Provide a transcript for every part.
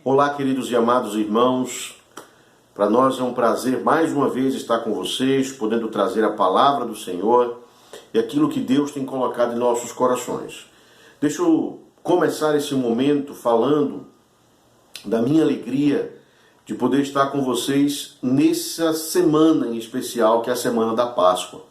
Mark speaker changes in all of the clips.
Speaker 1: Olá, queridos e amados irmãos. Para nós é um prazer mais uma vez estar com vocês, podendo trazer a palavra do Senhor e aquilo que Deus tem colocado em nossos corações. Deixa eu começar esse momento falando da minha alegria de poder estar com vocês nessa semana em especial, que é a semana da Páscoa.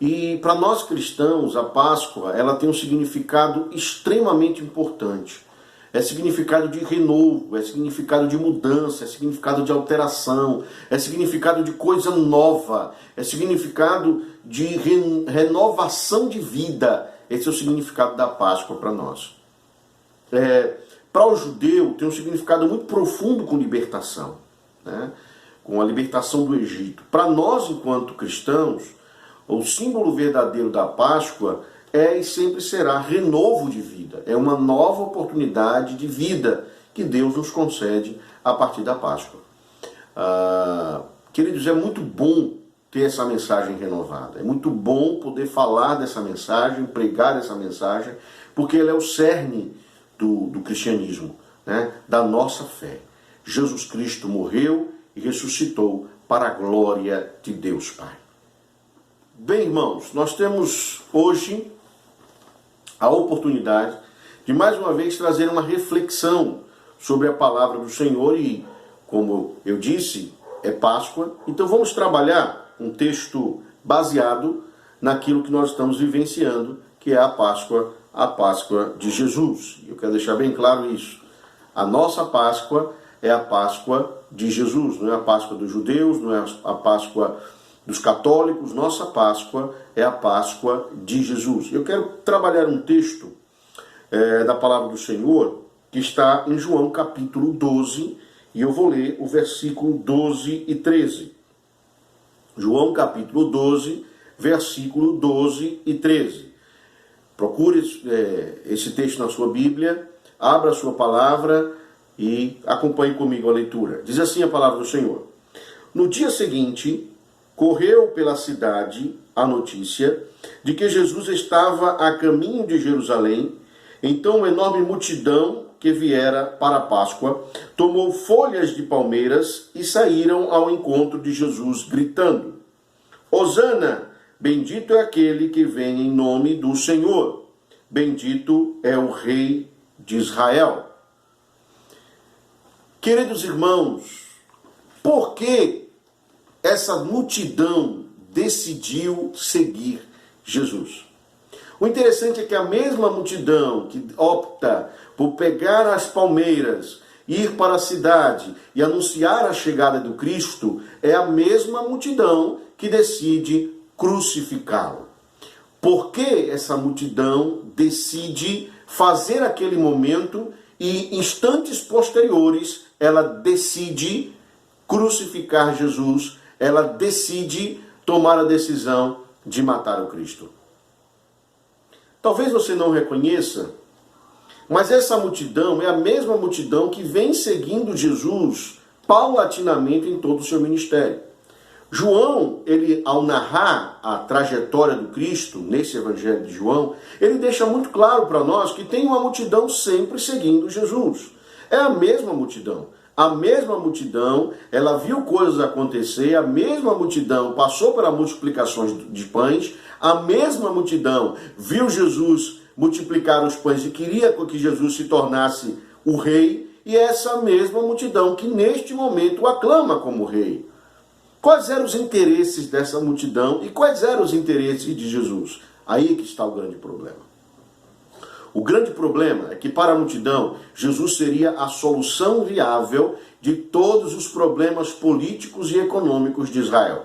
Speaker 1: E para nós cristãos, a Páscoa ela tem um significado extremamente importante. É significado de renovo, é significado de mudança, é significado de alteração, é significado de coisa nova, é significado de renovação de vida. Esse é o significado da Páscoa para nós. Para o judeu tem um significado muito profundo com libertação, né? Com a libertação do Egito. Para nós, enquanto cristãos, o símbolo verdadeiro da Páscoa é e sempre será renovo de vida. É uma nova oportunidade de vida que Deus nos concede a partir da Páscoa. Queridos, é muito bom ter essa mensagem renovada. É muito bom poder falar dessa mensagem, pregar essa mensagem, porque ela é o cerne do cristianismo, né? Da nossa fé. Jesus Cristo morreu e ressuscitou para a glória de Deus Pai. Bem, irmãos, nós temos hoje a oportunidade de mais uma vez trazer uma reflexão sobre a palavra do Senhor e, como eu disse, é Páscoa. Então vamos trabalhar um texto baseado naquilo que nós estamos vivenciando, que é a Páscoa de Jesus. Eu quero deixar bem claro isso. A nossa Páscoa é a Páscoa de Jesus, não é a Páscoa dos judeus, não é a Páscoa dos católicos. Nossa Páscoa é a Páscoa de Jesus. Eu quero trabalhar um texto da palavra do Senhor que está em João capítulo 12, e eu vou ler o versículo 12 e 13. João capítulo 12, versículo 12 e 13. Procure esse texto na sua Bíblia, abra a sua palavra e acompanhe comigo a leitura. Diz assim a palavra do Senhor. No dia seguinte, correu pela cidade a notícia de que Jesus estava a caminho de Jerusalém. Então uma enorme multidão que viera para a Páscoa tomou folhas de palmeiras e saíram ao encontro de Jesus, gritando: Hosana, bendito é aquele que vem em nome do Senhor. Bendito é o Rei de Israel. Queridos irmãos, por que essa multidão decidiu seguir Jesus? O interessante é que a mesma multidão que opta por pegar as palmeiras, ir para a cidade e anunciar a chegada do Cristo, é a mesma multidão que decide crucificá-lo. Por que essa multidão decide fazer aquele momento e instantes posteriores ela decide crucificar Jesus? Ela decide tomar a decisão de matar o Cristo. Talvez você não reconheça, mas essa multidão é a mesma multidão que vem seguindo Jesus paulatinamente em todo o seu ministério. João, ele ao narrar a trajetória do Cristo, nesse evangelho de João, ele deixa muito claro para nós que tem uma multidão sempre seguindo Jesus. É a mesma multidão. A mesma multidão, ela viu coisas acontecer, a mesma multidão passou pelas multiplicações de pães, a mesma multidão viu Jesus multiplicar os pães e queria que Jesus se tornasse o rei, e é essa mesma multidão que neste momento o aclama como rei. Quais eram os interesses dessa multidão e quais eram os interesses de Jesus? Aí que está o grande problema. O grande problema é que para a multidão, Jesus seria a solução viável de todos os problemas políticos e econômicos de Israel.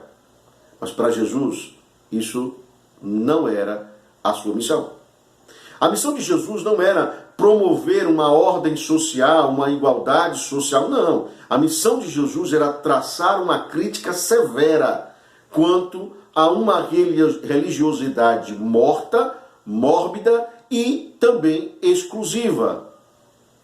Speaker 1: Mas para Jesus, isso não era a sua missão. A missão de Jesus não era promover uma ordem social, uma igualdade social, não. A missão de Jesus era traçar uma crítica severa quanto a uma religiosidade morta, mórbida e também exclusiva,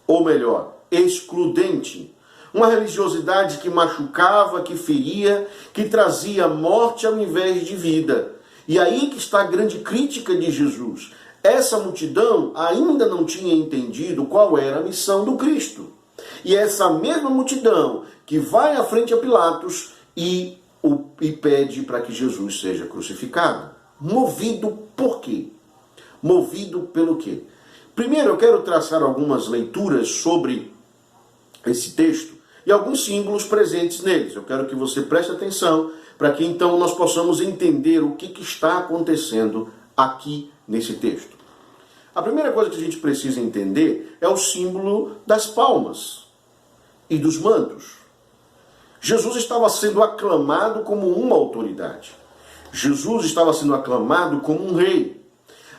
Speaker 1: ou melhor, excludente. Uma religiosidade que machucava, que feria, que trazia morte ao invés de vida. E aí que está a grande crítica de Jesus. Essa multidão ainda não tinha entendido qual era a missão do Cristo. E é essa mesma multidão que vai à frente a Pilatos e pede para que Jesus seja crucificado. Movido por quê? Movido pelo quê? Primeiro eu quero traçar algumas leituras sobre esse texto e alguns símbolos presentes neles. Eu quero que você preste atenção para que então nós possamos entender o que está acontecendo aqui nesse texto. A primeira coisa que a gente precisa entender é o símbolo das palmas e dos mantos. Jesus estava sendo aclamado como uma autoridade. Jesus estava sendo aclamado como um rei.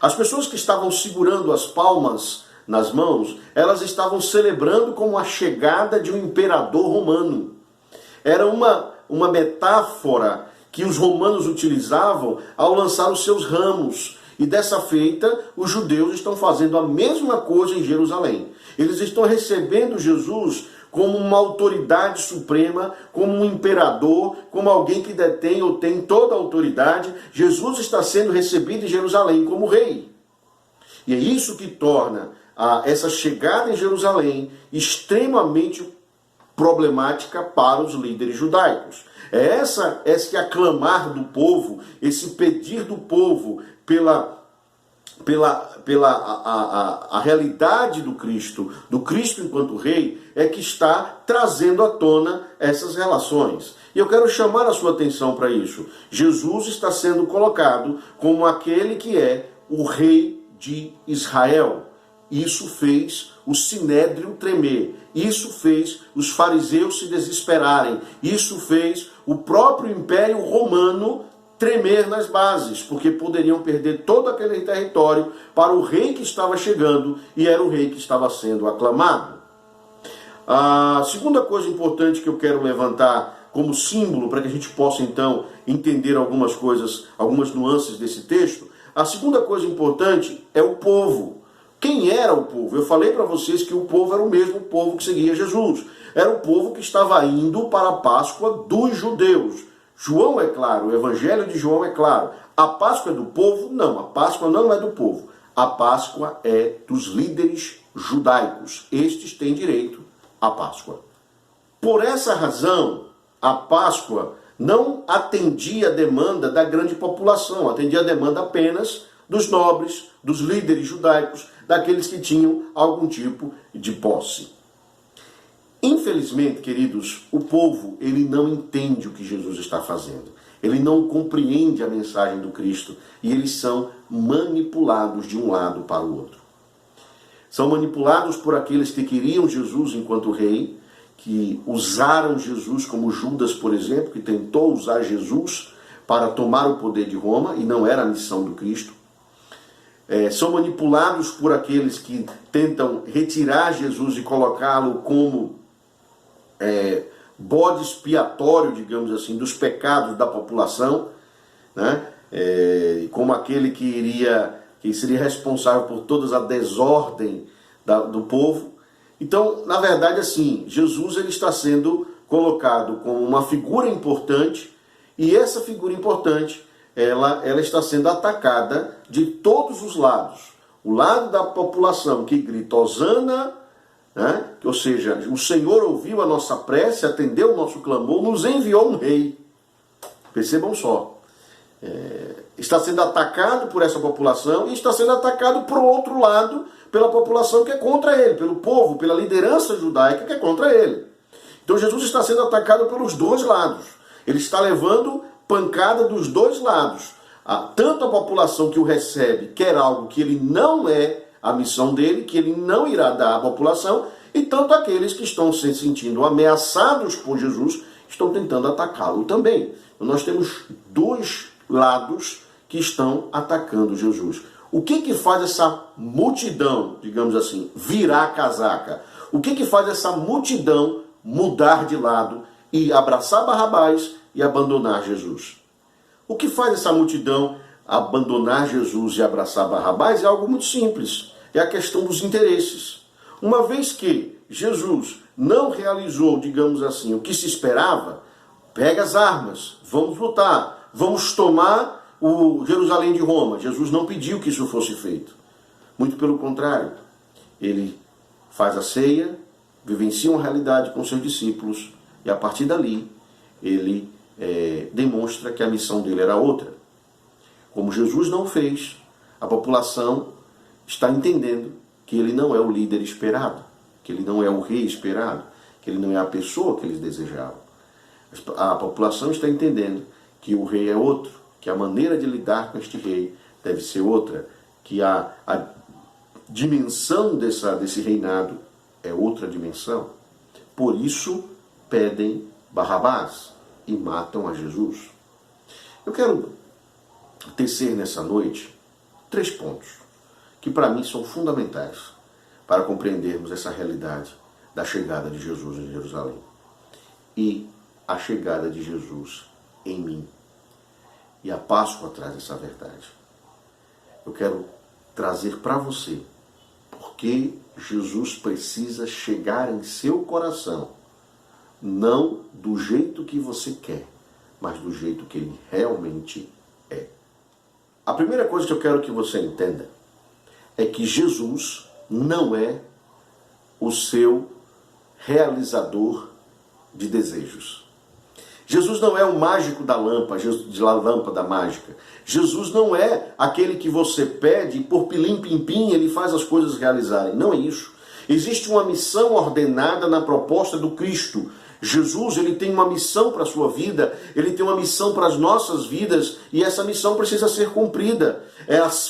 Speaker 1: As pessoas que estavam segurando as palmas nas mãos, elas estavam celebrando como a chegada de um imperador romano. Era uma metáfora que os romanos utilizavam ao lançar os seus ramos. E dessa feita, os judeus estão fazendo a mesma coisa em Jerusalém. Eles estão recebendo Jesus como uma autoridade suprema, como um imperador, como alguém que detém ou tem toda a autoridade. Jesus está sendo recebido em Jerusalém como rei. E é isso que torna essa chegada em Jerusalém extremamente problemática para os líderes judaicos. Esse aclamar do povo, esse pedir do povo pela realidade do Cristo enquanto rei, é que está trazendo à tona essas relações. E eu quero chamar a sua atenção para isso. Jesus está sendo colocado como aquele que é o rei de Israel. Isso fez o sinédrio tremer. Isso fez os fariseus se desesperarem. Isso fez o próprio Império Romano tremer nas bases, porque poderiam perder todo aquele território para o rei que estava chegando, e era o rei que estava sendo aclamado. A segunda coisa importante que eu quero levantar como símbolo, para que a gente possa então entender algumas coisas, algumas nuances desse texto, a segunda coisa importante é o povo. Quem era o povo? Eu falei para vocês que o povo era o mesmo povo que seguia Jesus. Era o povo que estava indo para a Páscoa dos judeus. João é claro, o Evangelho de João é claro. A Páscoa é do povo? Não, a Páscoa não é do povo. A Páscoa é dos líderes judaicos. Estes têm direito à Páscoa. Por essa razão, a Páscoa não atendia a demanda da grande população, atendia a demanda apenas dos nobres, dos líderes judaicos, daqueles que tinham algum tipo de posse. Infelizmente, queridos, o povo, ele não entende o que Jesus está fazendo. Ele não compreende a mensagem do Cristo e eles são manipulados de um lado para o outro. São manipulados por aqueles que queriam Jesus enquanto rei, que usaram Jesus, como Judas, por exemplo, que tentou usar Jesus para tomar o poder de Roma e não era a missão do Cristo. São manipulados por aqueles que tentam retirar Jesus e colocá-lo como bode expiatório, digamos assim, dos pecados da população, né? Como aquele que seria responsável por toda a desordem do povo. Então, na verdade, assim, Jesus ele está sendo colocado como uma figura importante, e essa figura importante, ela está sendo atacada de todos os lados. O lado da população que grita Hosana, né? Ou seja, o Senhor ouviu a nossa prece, atendeu o nosso clamor, nos enviou um rei. Percebam só. Está sendo atacado por essa população e está sendo atacado por outro lado pela população que é contra ele, pelo povo, pela liderança judaica que é contra ele. Então Jesus está sendo atacado pelos dois lados. Ele está levando pancada dos dois lados. Tanto a população que o recebe quer algo que ele não é a missão dele, que ele não irá dar à população, e tanto aqueles que estão se sentindo ameaçados por Jesus estão tentando atacá-lo também. Então nós temos dois lados que estão atacando Jesus. O que faz essa multidão, digamos assim, virar a casaca? O que faz essa multidão mudar de lado e abraçar Barrabás e abandonar Jesus? O que faz essa multidão abandonar Jesus e abraçar Barrabás é algo muito simples. É a questão dos interesses. Uma vez que Jesus não realizou, digamos assim, o que se esperava, pega as armas, vamos lutar, vamos tomar o Jerusalém de Roma. Jesus não pediu que isso fosse feito. Muito pelo contrário. Ele faz a ceia, vivencia uma realidade com seus discípulos e a partir dali ele demonstra que a missão dele era outra. Como Jesus não fez, a população está entendendo que ele não é o líder esperado, que ele não é o rei esperado, que ele não é a pessoa que eles desejavam. A população está entendendo que o rei é outro, que a maneira de lidar com este rei deve ser outra, que a dimensão desse reinado é outra dimensão. Por isso, pedem Barrabás e matam a Jesus. Eu quero tecer nessa noite 3 pontos que para mim são fundamentais para compreendermos essa realidade da chegada de Jesus em Jerusalém e a chegada de Jesus em mim. E a Páscoa traz essa verdade. Eu quero trazer para você porque Jesus precisa chegar em seu coração, não do jeito que você quer, mas do jeito que ele realmente é. A primeira coisa que eu quero que você entenda é que Jesus não é o seu realizador de desejos. Jesus não é o mágico da lâmpada mágica. Jesus não é aquele que você pede e por pilim-pim-pim ele faz as coisas realizarem. Não é isso. Existe uma missão ordenada na proposta do Cristo. Jesus, ele tem uma missão para a sua vida, ele tem uma missão para as nossas vidas e essa missão precisa ser cumprida.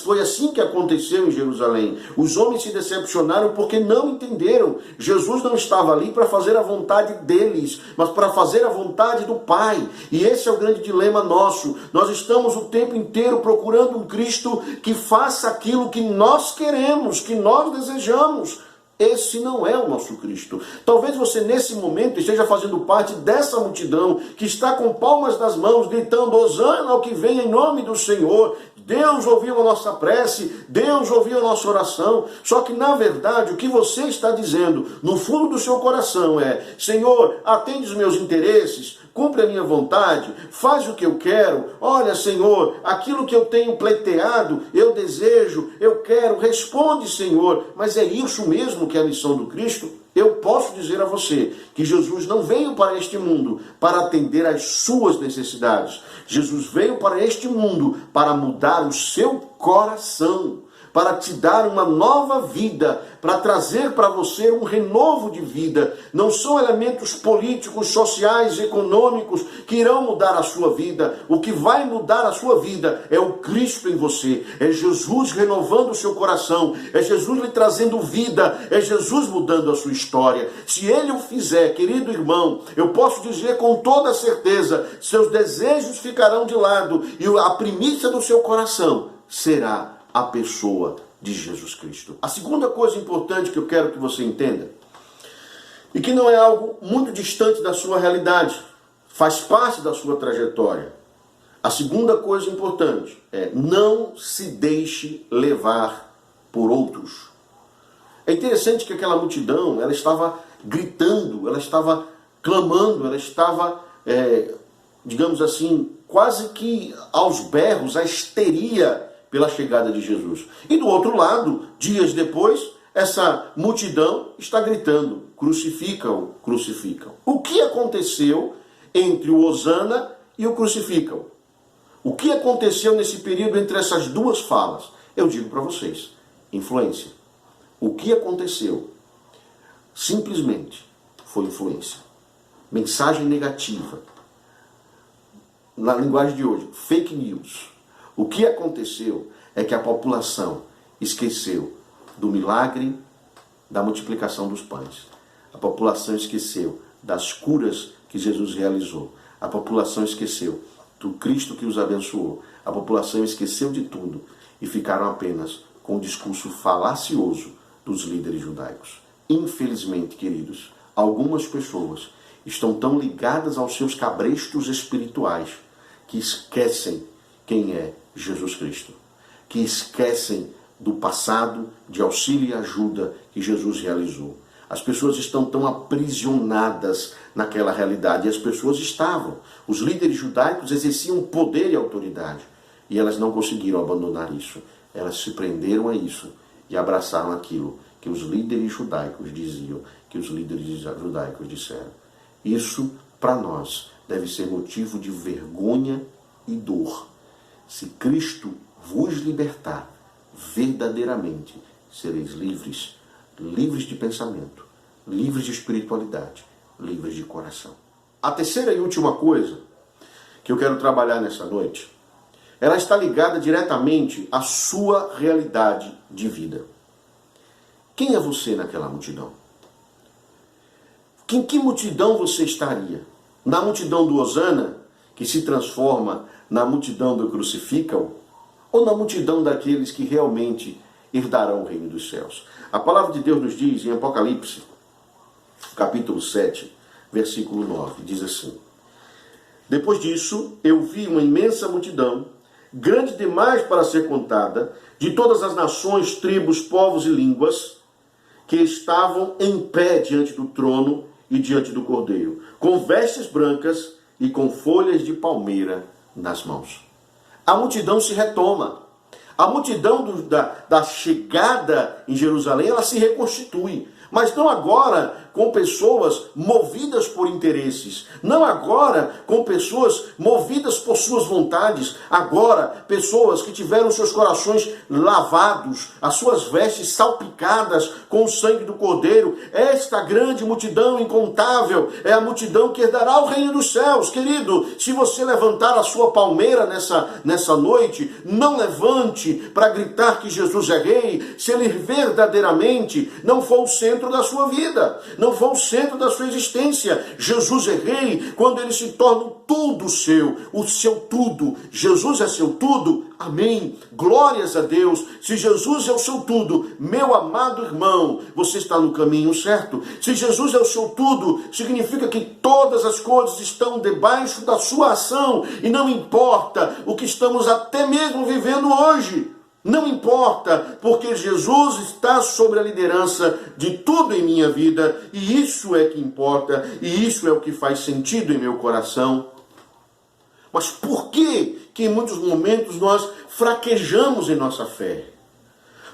Speaker 1: Foi assim que aconteceu em Jerusalém. Os homens se decepcionaram porque não entenderam. Jesus não estava ali para fazer a vontade deles, mas para fazer a vontade do Pai. E esse é o grande dilema nosso. Nós estamos o tempo inteiro procurando um Cristo que faça aquilo que nós queremos, que nós desejamos. Esse não é o nosso Cristo. Talvez você nesse momento esteja fazendo parte dessa multidão que está com palmas nas mãos, gritando Hosana ao que vem em nome do Senhor. Deus ouviu a nossa prece, Deus ouviu a nossa oração. Só que na verdade o que você está dizendo no fundo do seu coração é: Senhor, atende os meus interesses, cumpre a minha vontade, faz o que eu quero. Olha, Senhor, aquilo que eu tenho pleiteado, eu desejo, eu quero, responde, Senhor. Mas é isso mesmo que é a missão do Cristo? Eu posso dizer a você que Jesus não veio para este mundo para atender às suas necessidades. Jesus veio para este mundo para mudar o seu coração, para te dar uma nova vida, para trazer para você um renovo de vida. Não são elementos políticos, sociais, econômicos que irão mudar a sua vida. O que vai mudar a sua vida é o Cristo em você. É Jesus renovando o seu coração. É Jesus lhe trazendo vida. É Jesus mudando a sua história. Se Ele o fizer, querido irmão, eu posso dizer com toda certeza, seus desejos ficarão de lado e a primícia do seu coração será a pessoa de Jesus Cristo. A segunda coisa importante que eu quero que você entenda, e que não é algo muito distante da sua realidade, faz parte da sua trajetória. A segunda coisa importante é: não se deixe levar por outros. É interessante que aquela multidão, ela estava gritando, ela estava clamando, ela estava, digamos assim, quase que aos berros, a histeria pela chegada de Jesus. E do outro lado, dias depois, essa multidão está gritando: crucificam, crucificam. O que aconteceu entre o Hosana e o crucificam? O que aconteceu nesse período entre essas duas falas? Eu digo para vocês: influência. O que aconteceu? Simplesmente foi influência. Mensagem negativa. Na linguagem de hoje, fake news. O que aconteceu é que a população esqueceu do milagre da multiplicação dos pães. A população esqueceu das curas que Jesus realizou. A população esqueceu do Cristo que os abençoou. A população esqueceu de tudo e ficaram apenas com o discurso falacioso dos líderes judaicos. Infelizmente, queridos, algumas pessoas estão tão ligadas aos seus cabrestos espirituais que esquecem quem é Jesus Cristo, que esquecem do passado de auxílio e ajuda que Jesus realizou. As pessoas estão tão aprisionadas naquela realidade, e as pessoas estavam. Os líderes judaicos exerciam poder e autoridade, e elas não conseguiram abandonar isso. Elas se prenderam a isso e abraçaram aquilo que os líderes judaicos diziam, que os líderes judaicos disseram. Isso, para nós, deve ser motivo de vergonha e dor. Se Cristo vos libertar, verdadeiramente sereis livres, livres de pensamento, livres de espiritualidade, livres de coração. A terceira e última coisa que eu quero trabalhar nessa noite, ela está ligada diretamente à sua realidade de vida. Quem é você naquela multidão? Em que multidão você estaria? Na multidão do Hosana, que se transforma na multidão do Crucificam, ou na multidão daqueles que realmente herdarão o reino dos céus? A palavra de Deus nos diz em Apocalipse, capítulo 7, versículo 9, diz assim: depois disso, eu vi uma imensa multidão, grande demais para ser contada, de todas as nações, tribos, povos e línguas, que estavam em pé diante do trono e diante do Cordeiro, com vestes brancas e com folhas de palmeira nas mãos. A multidão se retoma. A multidão da chegada em Jerusalém, ela se reconstitui. Mas não agora com pessoas movidas por interesses. Não agora com pessoas movidas por suas vontades. Agora, pessoas que tiveram seus corações lavados, as suas vestes salpicadas com o sangue do Cordeiro. Esta grande multidão incontável é a multidão que herdará o reino dos céus. Querido, se você levantar a sua palmeira nessa noite, não levante para gritar que Jesus é rei, se ele verdadeiramente não for o centro da sua vida, não for o centro da sua existência. Jesus é rei quando ele se torna o tudo seu, o seu tudo. Jesus é seu tudo, amém, glórias a Deus. Se Jesus é o seu tudo, meu amado irmão, você está no caminho certo. Se Jesus é o seu tudo, significa que todas as coisas estão debaixo da sua ação, e não importa o que estamos até mesmo vivendo hoje. Não importa, porque Jesus está sobre a liderança de tudo em minha vida, e isso é que importa, e isso é o que faz sentido em meu coração. Mas por que em muitos momentos nós fraquejamos em nossa fé?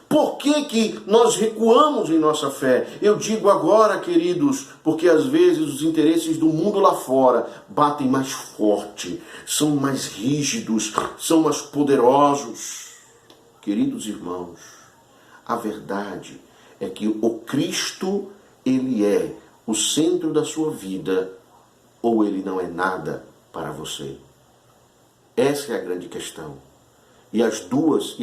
Speaker 1: Por que nós recuamos em nossa fé? Eu digo agora, queridos, porque às vezes os interesses do mundo lá fora batem mais forte, são mais rígidos, são mais poderosos. Queridos irmãos, a verdade é que o Cristo, ele é o centro da sua vida, ou ele não é nada para você. Essa é a grande questão. E as duas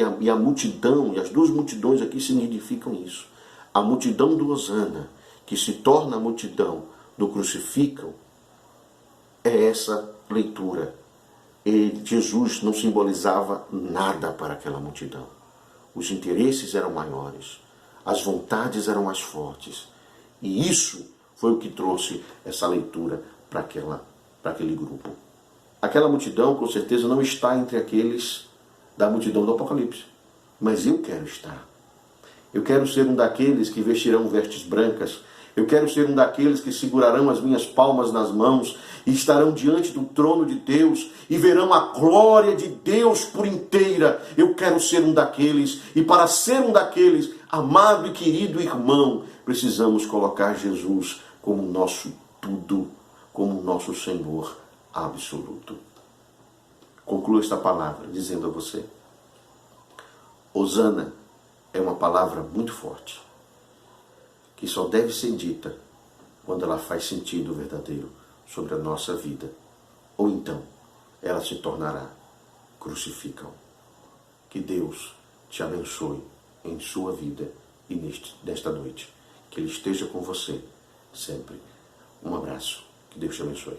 Speaker 1: multidões aqui significam isso. A multidão do Hosana, que se torna a multidão do Crucificam, é essa leitura. E Jesus não simbolizava nada para aquela multidão. Os interesses eram maiores, as vontades eram mais fortes. E isso foi o que trouxe essa leitura para aquele grupo. Aquela multidão, com certeza, não está entre aqueles da multidão do Apocalipse. Mas eu quero estar. Eu quero ser um daqueles que vestirão vestes brancas. Eu quero ser um daqueles que segurarão as minhas palmas nas mãos e estarão diante do trono de Deus e verão a glória de Deus por inteira. Eu quero ser um daqueles, e para ser um daqueles, amado e querido irmão, precisamos colocar Jesus como nosso tudo, como nosso Senhor absoluto. Concluo esta palavra dizendo a você: Hosana é uma palavra muito forte, que só deve ser dita quando ela faz sentido verdadeiro sobre a nossa vida. Ou então, ela se tornará Crucificam. Que Deus te abençoe em sua vida e nesta noite. Que Ele esteja com você sempre. Um abraço. Que Deus te abençoe.